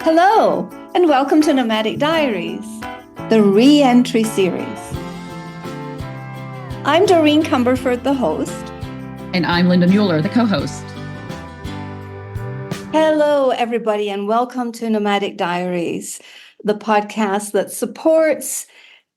Hello, and welcome to Nomadic Diaries, the re-entry series. I'm Doreen Cumberford, the host. And I'm Linda Mueller, the co-host. Hello, everybody, and welcome to Nomadic Diaries, the podcast that supports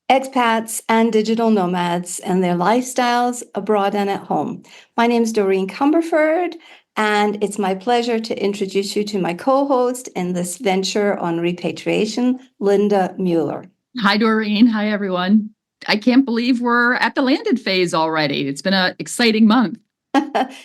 expats and digital nomads and their lifestyles abroad and at home. My name is Doreen Cumberford, and it's my pleasure to introduce you to my co-host in this venture on repatriation, Linda Mueller. Hi, Doreen. Hi, everyone. I can't believe we're at the landed phase already. It's been an exciting month.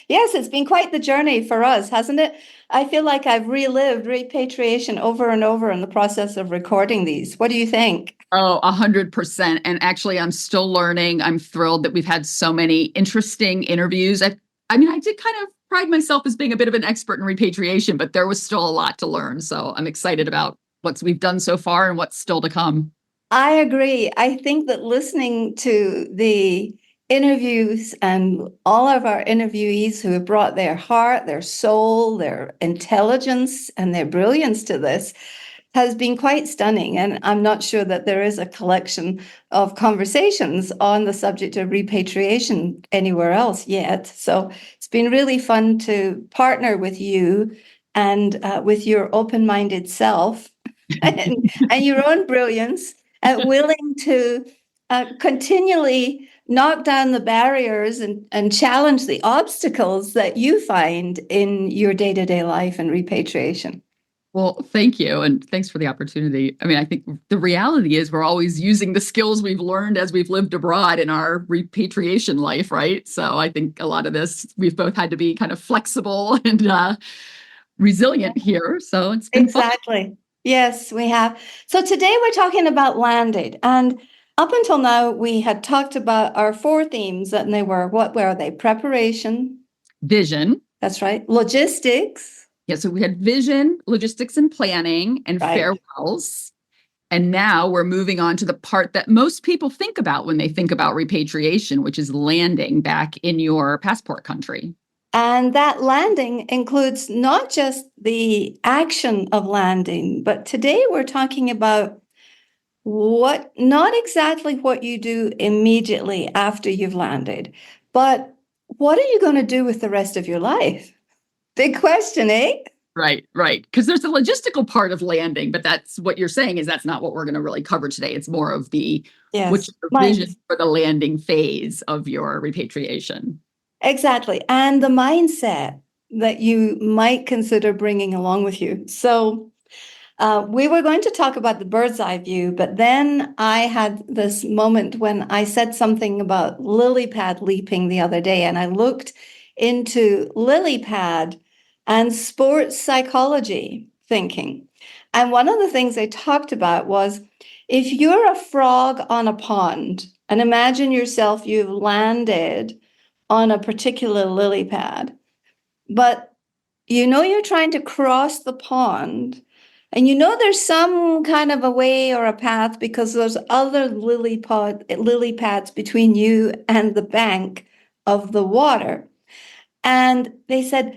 Yes, it's been quite the journey for us, hasn't it? I feel like I've relived repatriation over and over in the process of recording these. What do you think? Oh, 100%. And actually, I'm still learning. I'm thrilled that we've had so many interesting interviews. I did kind of pride myself as being a bit of an expert in repatriation, but there was still a lot to learn. So I'm excited about what we've done so far and what's still to come. I agree. I think that listening to the interviews and all of our interviewees who have brought their heart, their soul, their intelligence, and their brilliance to this has been quite stunning. And I'm not sure that there is a collection of conversations on the subject of repatriation anywhere else yet. So it's been really fun to partner with you and with your open-minded self and your own brilliance, willing to continually knock down the barriers and challenge the obstacles that you find in your day-to-day life and repatriation. Well, thank you. And thanks for the opportunity. I think the reality is we're always using the skills we've learned as we've lived abroad in our repatriation life, right? So I think a lot of this, we've both had to be kind of flexible and resilient here. So it's been Exactly. fun. Yes, we have. So today we're talking about landed. And up until now, we had talked about our four themes, and what were they? Preparation. Vision. That's right. Logistics. Yeah, so we had vision, logistics and planning, and Right. farewells. And now we're moving on to the part that most people think about when they think about repatriation, which is landing back in your passport country. And that landing includes not just the action of landing, but today we're talking about not exactly what you do immediately after you've landed, but what are you going to do with the rest of your life? Big question, eh? Right. Because there's a logistical part of landing, but that's what you're saying is that's not what we're going to really cover today. It's more of what's your vision for the landing phase of your repatriation. Exactly. And the mindset that you might consider bringing along with you. So we were going to talk about the bird's eye view, but then I had this moment when I said something about lily pad leaping the other day, and I looked into lily pad and sports psychology thinking. And one of the things they talked about was if you're a frog on a pond, and imagine yourself, you've landed on a particular lily pad, but you're trying to cross the pond. And there's some kind of a way or a path because there's other lily pads between you and the bank of the water. And they said,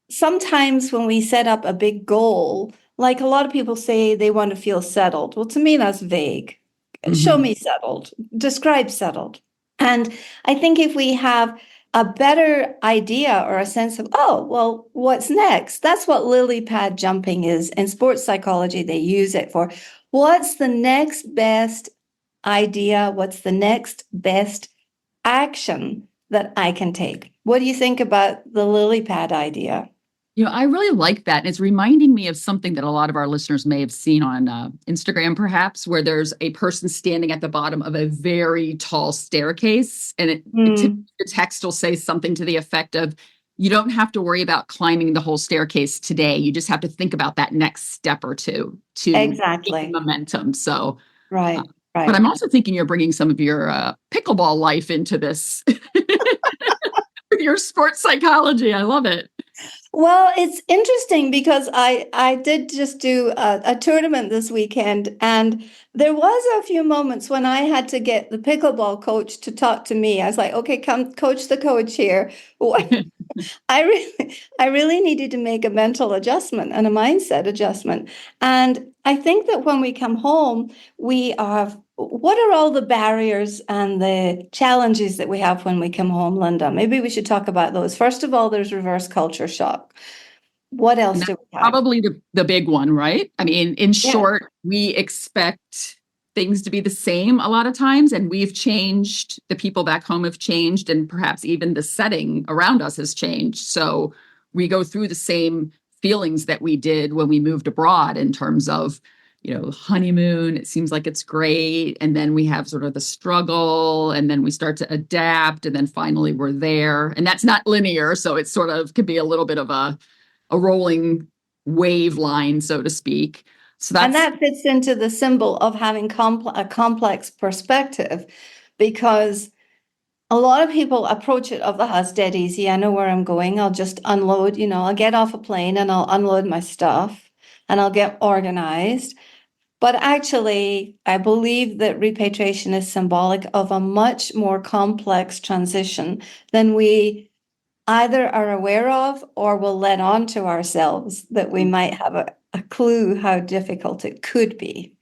sometimes when we set up a big goal, like a lot of people say they want to feel settled. Well, to me, that's vague. Mm-hmm. Show me settled. Describe settled. And I think if we have a better idea or a sense of, what's next? That's what lily pad jumping is. In sports psychology, they use it for what's the next best idea? What's the next best action that I can take? What do you think about the lily pad idea? I really like that. And it's reminding me of something that a lot of our listeners may have seen on Instagram, perhaps, where there's a person standing at the bottom of a very tall staircase. And the text will say something to the effect of, you don't have to worry about climbing the whole staircase today. You just have to think about that next step or two to exactly keep momentum. So, right. But I'm also thinking you're bringing some of your pickleball life into this. Your sports psychology. I love it. Well, it's interesting because I did just do a tournament this weekend, and there was a few moments when I had to get the pickleball coach to talk to me. I was like, okay, come coach the coach here. I really needed to make a mental adjustment and a mindset adjustment. And I think that when we come home, what are all the barriers and the challenges that we have when we come home, Linda? Maybe we should talk about those. First of all, there's reverse culture shock. What And else that's do we have? probably the big one, right? I mean, in Yeah, short, we expect things to be the same a lot of times, and we've changed. The people back home have changed, and perhaps even the setting around us has changed. So we go through the same feelings that we did when we moved abroad in terms of, honeymoon. It seems like it's great. And then we have sort of the struggle, and then we start to adapt, and then finally we're there. And that's not linear. So it sort of could be a little bit of a rolling wave line, so to speak. So and that's that fits into the symbol of having a complex perspective, because a lot of people approach it of it's dead easy. I know where I'm going. I'll just unload, I'll get off a plane and I'll unload my stuff and I'll get organized. But actually, I believe that repatriation is symbolic of a much more complex transition than we either are aware of or will let on to ourselves that we might have a clue how difficult it could be.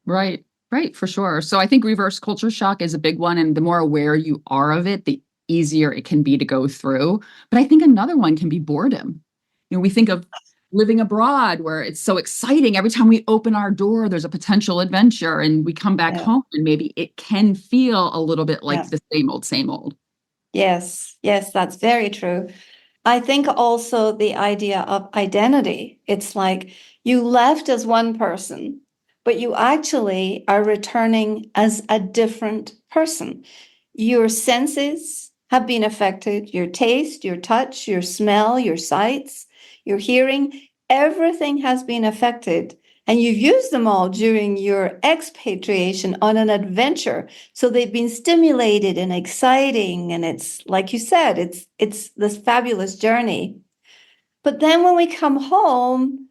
right. Right, for sure. So I think reverse culture shock is a big one. And the more aware you are of it, the easier it can be to go through. But I think another one can be boredom. We think of living abroad where it's so exciting. Every time we open our door, there's a potential adventure, and we come back Yeah, home and maybe it can feel a little bit like yeah. the same old, same old. Yes, that's very true. I think also the idea of identity. It's like you left as one person, but you actually are returning as a different person. Your senses have been affected, your taste, your touch, your smell, your sights, your hearing, everything has been affected. And you've used them all during your expatriation on an adventure. So they've been stimulated and exciting. And it's like you said, it's this fabulous journey. But then when we come home,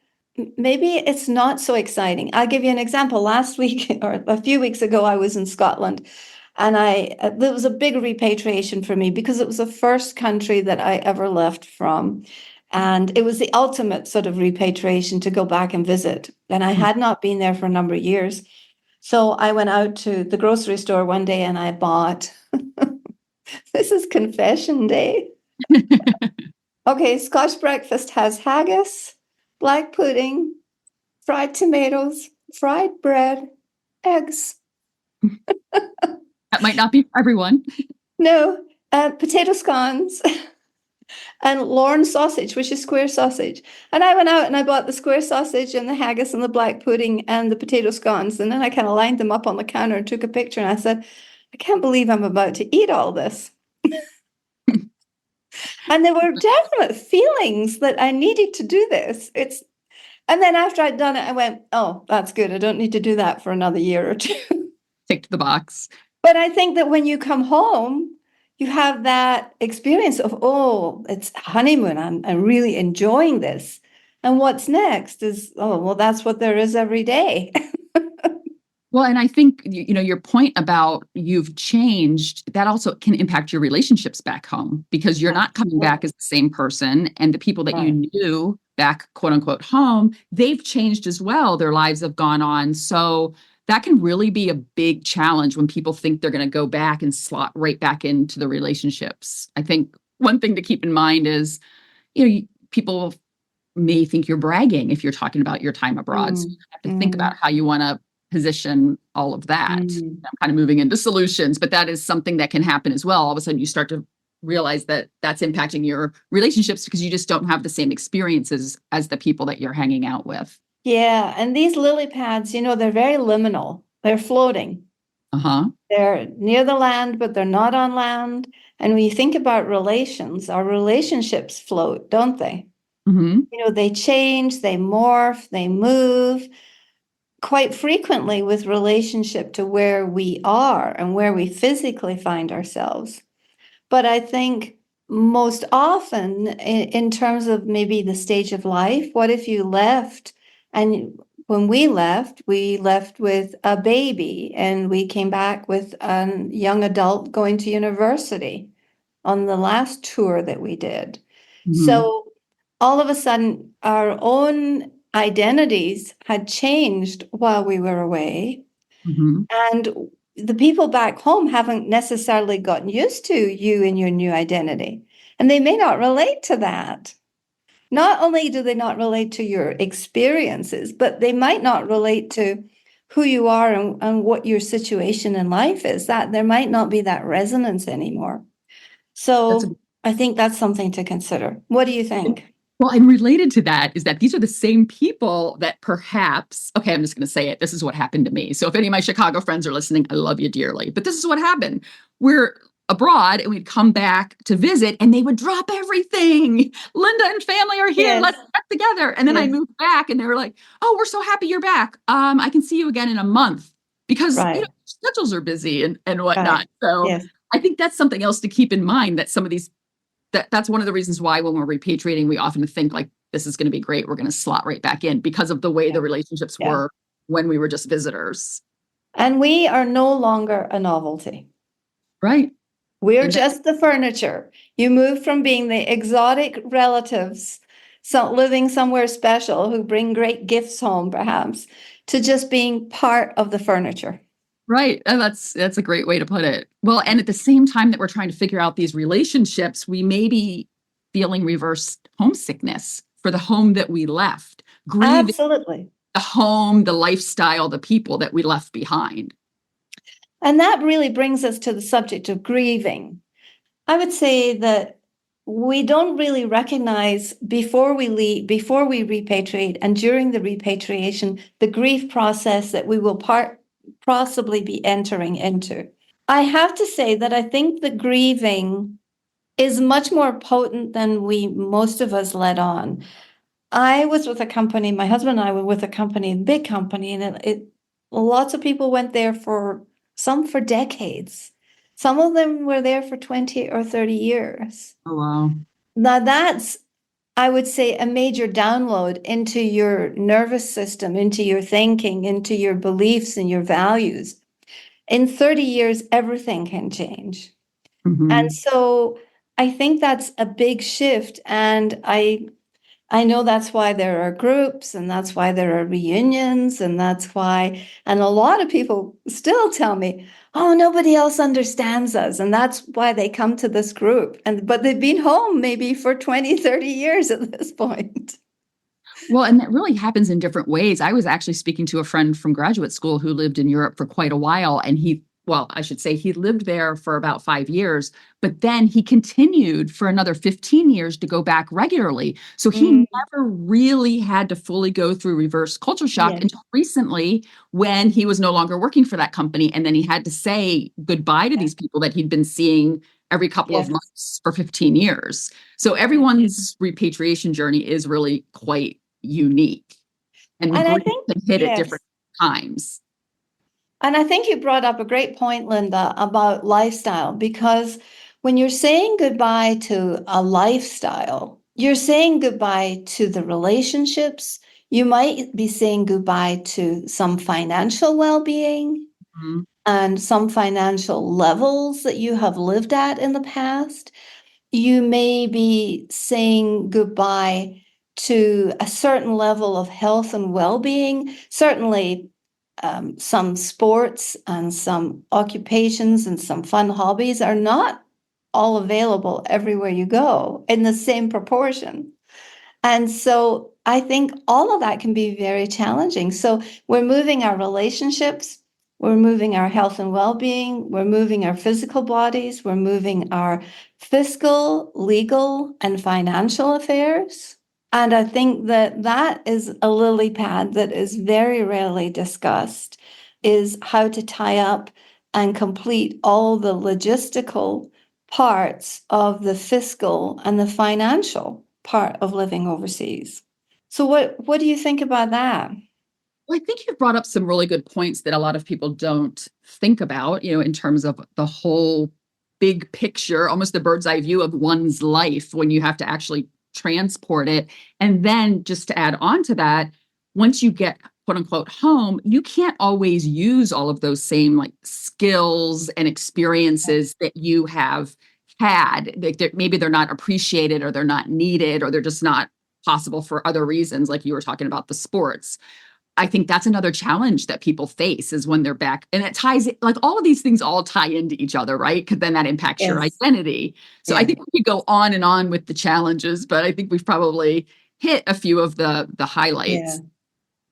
maybe it's not so exciting. I'll give you an example. Last week or a few weeks ago, I was in Scotland, and there was a big repatriation for me because it was the first country that I ever left from. And it was the ultimate sort of repatriation to go back and visit. And I had not been there for a number of years. So I went out to the grocery store one day and I bought, this is confession day. Okay, Scotch breakfast has haggis, black pudding, fried tomatoes, fried bread, eggs. That might not be for everyone. No, potato scones and Lorne sausage, which is square sausage. And I went out and I bought the square sausage and the haggis and the black pudding and the potato scones. And then I kind of lined them up on the counter and took a picture. And I said, I can't believe I'm about to eat all this. And there were definite feelings that I needed to do this. And then after I'd done it, I went, oh, that's good. I don't need to do that for another year or two. Tick the box. But I think that when you come home, you have that experience of, oh, it's honeymoon. I'm really enjoying this. And what's next is, oh, well, that's what there is every day. Well, and I think, your point about you've changed, that also can impact your relationships back home because you're not coming back as the same person. And the people that you knew back, quote unquote, home, they've changed as well. Their lives have gone on. So that can really be a big challenge when people think they're going to go back and slot right back into the relationships. I think one thing to keep in mind is, people may think you're bragging if you're talking about your time abroad. So you have to think about how you want to position all of that. I'm kind of moving into solutions, but that is something that can happen as well. All of a sudden you start to realize that that's impacting your relationships because you just don't have the same experiences as the people that you're hanging out with. Yeah. And these lily pads, they're very liminal. They're floating. Uh-huh. They're near the land, but they're not on land. And when you think about relations, our relationships float, don't they? Mm-hmm. They change, they morph, they move quite frequently with relationship to where we are and where we physically find ourselves. But I think most often, in terms of maybe the stage of life, what if you left and when we left with a baby and we came back with a young adult going to university on the last tour that we did. Mhm. So all of a sudden, our own identities had changed while we were away. Mhm. And the people back home haven't necessarily gotten used to you and your new identity. And they may not relate to that. Not only do they not relate to your experiences, but they might not relate to who you are and what your situation in life is, that there might not be that resonance anymore. That's a So I think that's something to consider. What do you think? Well, and related to that is that these are the same people that perhaps, okay, I'm just going to say it. This is what happened to me. So if any of my Chicago friends are listening, I love you dearly. But this is what happened. We're abroad and we'd come back to visit and they would drop everything. Linda and family are here. Yes, Let's get together. And then I yes, moved back and they were like, oh, we're so happy you're back. I can see you again in a month because, right, schedules are busy and right. whatnot. So Yes, I think that's something else to keep in mind, that some of these that's one of the reasons why when we're repatriating, we often think like this is going to be great. We're going to slot right back in because of the way yeah, the relationships yeah. were when we were just visitors. And we are no longer a novelty. Right. We're And that, just the furniture. You move from being the exotic relatives, so living somewhere special who bring great gifts home, perhaps, to just being part of the furniture. right. And that's a great way to put it. Well, and at the same time that we're trying to figure out these relationships, we may be feeling reverse homesickness for the home that we left, grieving Absolutely. the home, the lifestyle, the people that we left behind. And that really brings us to the subject of grieving. I would say that we don't really recognize before we leave, before we repatriate, and during the repatriation, the grief process that we will possibly be entering into. I have to say that I think the grieving is much more potent than we most of us let on. I was with a company, my husband and I were with a company, a big company, and lots of people went there for some for decades. Some of them were there for 20 or 30 years. Oh, wow. Now that's, I would say, a major download into your nervous system, into your thinking, into your beliefs and your values. In 30 years, everything can change. And Mhm. so I think that's a big shift. And I know that's why there are groups and that's why there are reunions and that's why, and a lot of people still tell me, oh, nobody else understands us. And that's why they come to this group. But they've been home maybe for 20, 30 years at this point. Well, and that really happens in different ways. I was actually speaking to a friend from graduate school who lived in Europe for quite a while. And well, I should say he lived there for about 5 years, but then he continued for another 15 years to go back regularly. So he Mm, never really had to fully go through reverse culture shock yes, until recently when he was no longer working for that company. And then he had to say goodbye to yes, these people that he'd been seeing every couple of yes, months for 15 years. So yes. everyone's repatriation journey is really quite unique, and And I grief think, can hit at yes. different times. And I think you brought up a great point, Linda, about lifestyle, because when you're saying goodbye to a lifestyle, you're saying goodbye to the relationships. You might be saying goodbye to some financial well-being Mhm. and some financial levels that you have lived at in the past. You may be saying goodbye to a certain level of health and well-being. Certainly, some sports and some occupations and some fun hobbies are not all available everywhere you go in the same proportion. And so I think all of that can be very challenging. So we're moving our relationships, we're moving our health and well-being, we're moving our physical bodies, we're moving our fiscal, legal, and financial affairs. And I think that that is a lily pad that is very rarely discussed, is how to tie up and complete all the logistical parts of the fiscal and the financial part of living overseas. So what do you think about that? Well, I think you've brought up some really good points that a lot of people don't think about, in terms of the whole big picture, almost the bird's eye view of one's life when you have to actually transport it. And then just to add on to that, once you get quote unquote home, you can't always use all of those same like skills and experiences that you have had, maybe they're not appreciated or they're not needed or they're just not possible for other reasons, like you were talking about the sports. I think that's another challenge that people face is when they're back. And it ties, like all of these things all tie into each other, right? Because then that impacts your Yes. identity. So I Yeah. think we could go on and on with the challenges, but I think we've probably hit a few of the Yeah. highlights.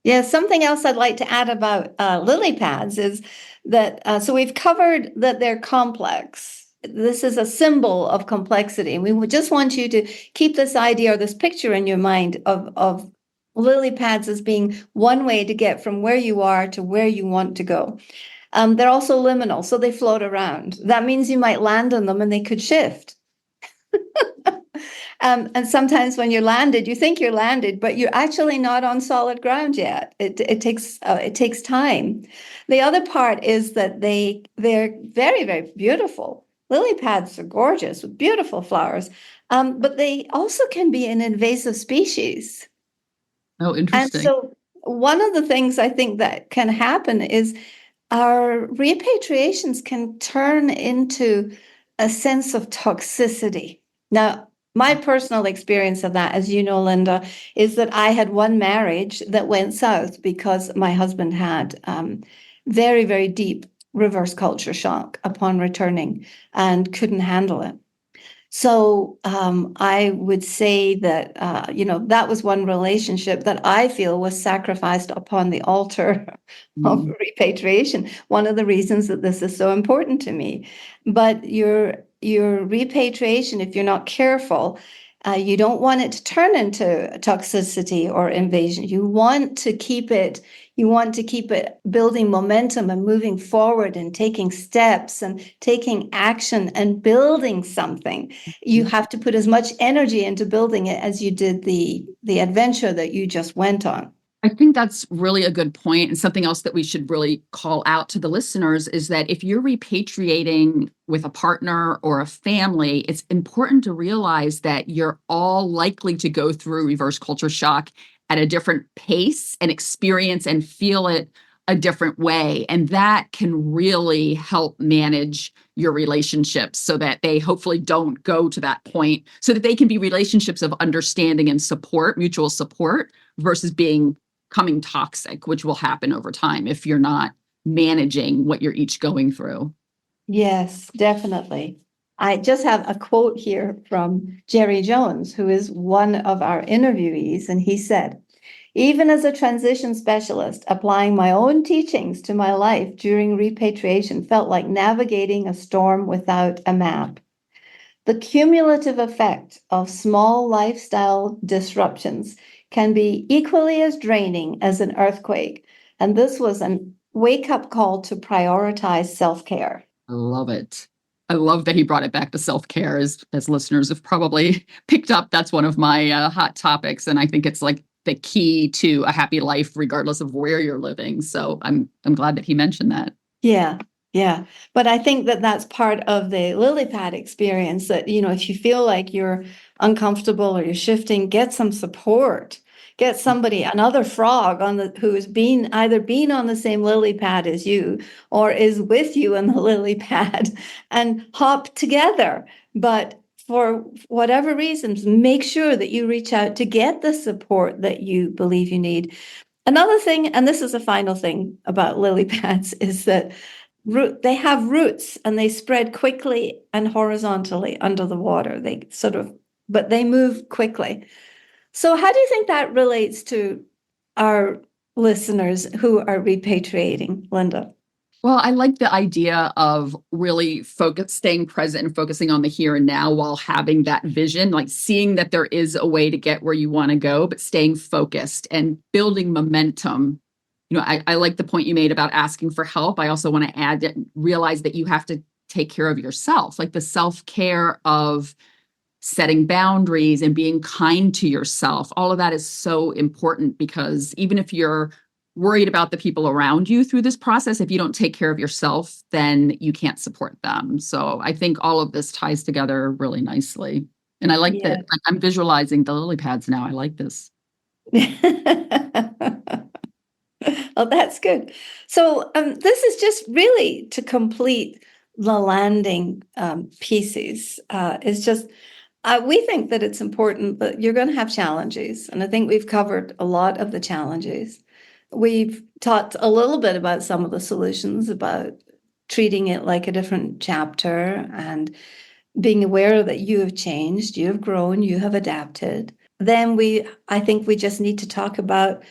Yeah, something else I'd like to add about lily pads is that, so we've covered that they're complex. This is a symbol of complexity. And we would just want you to keep this idea or this picture in your mind of lily pads as being one way to get from where you are to where you want to go. They're also liminal, so they float around. That means you might land on them and they could shift. And sometimes when you're landed, you think you're landed, but you're actually not on solid ground yet. It takes time. The other part is that they're very, very beautiful. Lily pads are gorgeous with beautiful flowers, but they also can be an invasive species. Oh, And interesting. so one of the things I think that can happen is our repatriations can turn into a sense of toxicity. Now, my personal experience of that, as you know, Linda, is that I had one marriage that went south because my husband had very, very deep reverse culture shock upon returning and couldn't handle it. So I would say that, that was one relationship that I feel was sacrificed upon the altar of Mm. repatriation. One of the reasons that this is so important to me. But your repatriation, if you're not careful, you don't want it to turn into toxicity or invasion. You want to keep it building momentum and moving forward and taking steps and taking action and building something. You have to put as much energy into building it as you did the adventure that you just went on. I think that's really a good point. And something else that we should really call out to the listeners is that if you're repatriating with a partner or a family, it's important to realize that you're all likely to go through reverse culture shock at a different pace and experience and feel it a different way. And that can really help manage your relationships so that they hopefully don't go to that point, so that they can be relationships of understanding and support, mutual support, versus becoming toxic, which will happen over time if you're not managing what you're each going through. Yes, definitely. I just have a quote here from Jerry Jones, who is one of our interviewees, and he said, even as a transition specialist, applying my own teachings to my life during repatriation felt like navigating a storm without a map. The cumulative effect of small lifestyle disruptions can be equally as draining as an earthquake. And this was a wake-up call to prioritize self-care. I love it. I love that he brought it back to self-care. As listeners have probably picked up, that's one of my hot topics. And I think it's like the key to a happy life, regardless of where you're living. So I'm glad that he mentioned that. Yeah, yeah. But I think that that's part of the lily pad experience that, if you feel like you're uncomfortable or you're shifting, get some support. Get somebody, another frog who's either been on the same lily pad as you or is with you in the lily pad and hop together. But for whatever reasons, make sure that you reach out to get the support that you believe you need. Another thing, and this is a final thing about lily pads, is that they have roots and they spread quickly and horizontally under the water. But they move quickly. So how do you think that relates to our listeners who are repatriating, Linda? Well, I like the idea of really staying present and focusing on the here and now while having that vision, like seeing that there is a way to get where you want to go, but staying focused and building momentum. I like the point you made about asking for help. I also want to add that realize that you have to take care of yourself, like the self-care of setting boundaries and being kind to yourself. All of that is so important because even if you're worried about the people around you through this process, if you don't take care of yourself, then you can't support them. So I think all of this ties together really nicely. And I like that, Yeah. like, I'm visualizing the lily pads now. I like this. Oh, that's good. So this is just really to complete the landing pieces is just, we think that it's important, but you're going to have challenges. And I think we've covered a lot of the challenges. We've talked a little bit about some of the solutions, about treating it like a different chapter and being aware that you have changed, you have grown, you have adapted. Then I think we just need to talk about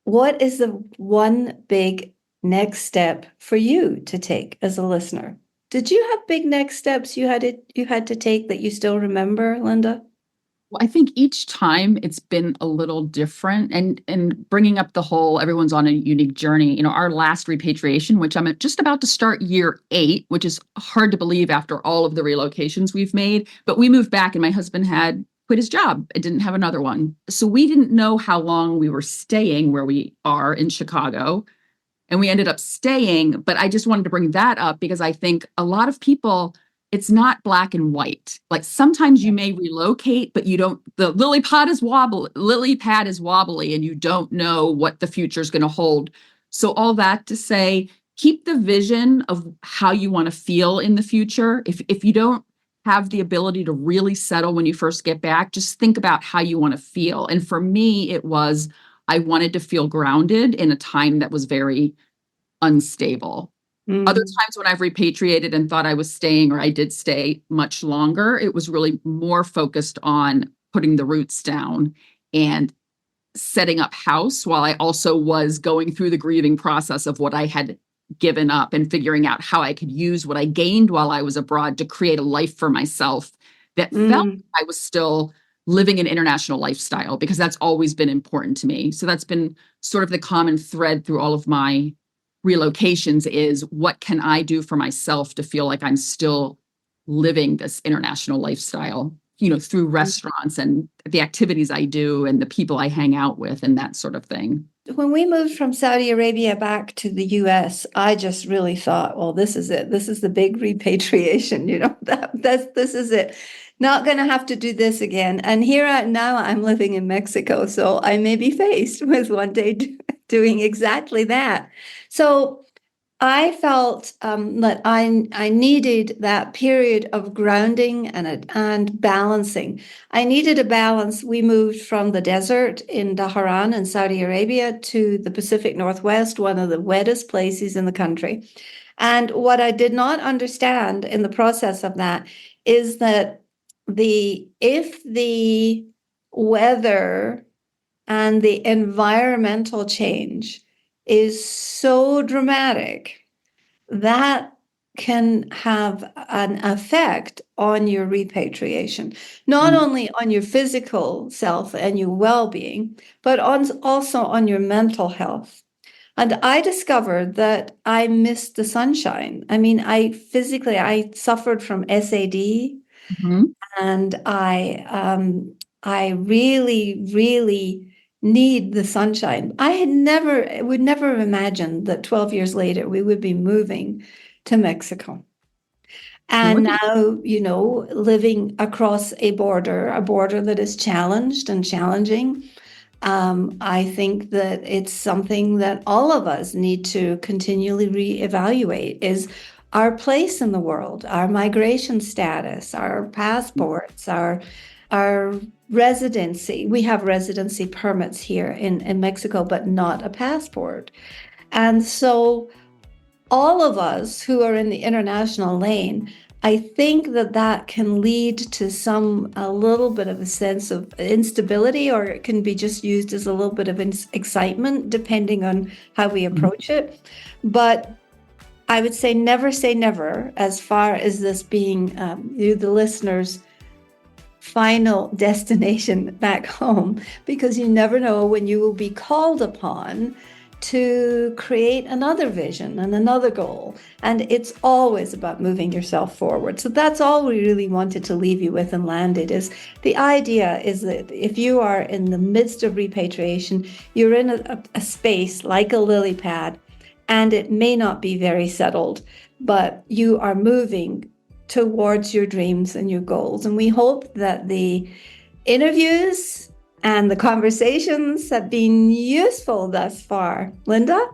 what is the one big next step for you to take as a listener. Did you have big next steps you had to take that you still remember, Linda? Well, I think each time it's been a little different, and bringing up the whole everyone's on a unique journey. Our last repatriation, which I'm just about to start year 8, which is hard to believe after all of the relocations we've made. But we moved back, and my husband had quit his job and didn't have another one, so we didn't know how long we were staying where we are in Chicago, and we ended up staying. But I just wanted to bring that up because I think a lot of people, it's not black and white. Like sometimes you may relocate, but you don't, the lily pad is wobbly and you don't know what the future is going to hold. So all that to say, keep the vision of how you want to feel in the future. If you don't have the ability to really settle when you first get back, just think about how you want to feel. And for me, it was, I wanted to feel grounded in a time that was very unstable. Other times when I've repatriated and thought I was staying, or I did stay much longer, it was really more focused on putting the roots down and setting up house, while I also was going through the grieving process of what I had given up and figuring out how I could use what I gained while I was abroad to create a life for myself that felt like I was still living an international lifestyle, because that's always been important to me. So that's been sort of the common thread through all of my relocations, is what can I do for myself to feel like I'm still living this international lifestyle, through restaurants and the activities I do and the people I hang out with and that sort of thing. When we moved from Saudi Arabia back to the US, I just really thought, well, this is it. This is the big repatriation, this is it. Not going to have to do this again. And now I'm living in Mexico, so I may be faced with one day doing exactly that. So I felt that I needed that period of grounding and balancing. I needed a balance. We moved from the desert in Dhahran in Saudi Arabia to the Pacific Northwest, one of the wettest places in the country. And what I did not understand in the process of that is that if the weather and the environmental change is so dramatic, that can have an effect on your repatriation, not only on your physical self and your well-being, but also on your mental health. And I discovered that I missed the sunshine. I mean, I suffered from SAD, and I really, really need the sunshine. Would never have imagined that 12 years later we would be moving to Mexico. And now, living across a border that is challenged and challenging. I think that it's something that all of us need to continually reevaluate, is our place in the world, our migration status, our passports, our residency. We have residency permits here in Mexico, but not a passport. And so all of us who are in the international lane, I think that can lead to a little bit of a sense of instability, or it can be just used as a little bit of excitement, depending on how we approach it. But I would say never, as far as this being the listeners' final destination back home, because you never know when you will be called upon to create another vision and another goal. And it's always about moving yourself forward. So that's all we really wanted to leave you with and landed, is the idea is that if you are in the midst of repatriation, you're in a space like a lily pad, and it may not be very settled, but you are moving towards your dreams and your goals. And we hope that the interviews and the conversations have been useful thus far. Linda?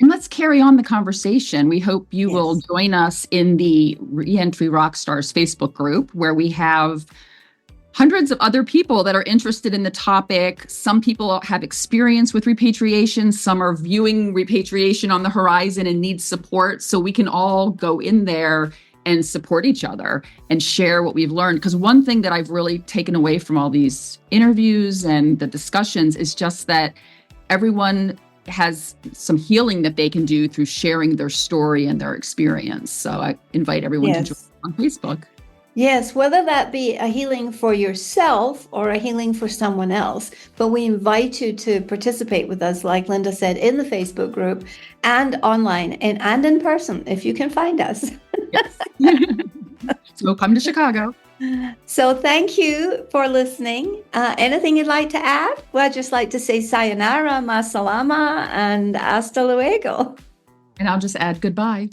And let's carry on the conversation. We hope you will Yes. join us in the Reentry Rockstars Facebook group, where we have hundreds of other people that are interested in the topic. Some people have experience with repatriation. Some are viewing repatriation on the horizon and need support. So we can all go in there and support each other and share what we've learned. Because one thing that I've really taken away from all these interviews and the discussions is just that everyone has some healing that they can do through sharing their story and their experience. So I invite everyone to join Yes. on Facebook. Yes, whether that be a healing for yourself or a healing for someone else. But we invite you to participate with us, like Linda said, in the Facebook group and online and in person, if you can find us. Yes. So come to Chicago. So thank you for listening. Anything you'd like to add? Well, I'd just like to say sayonara, ma salama, and hasta luego. And I'll just add goodbye.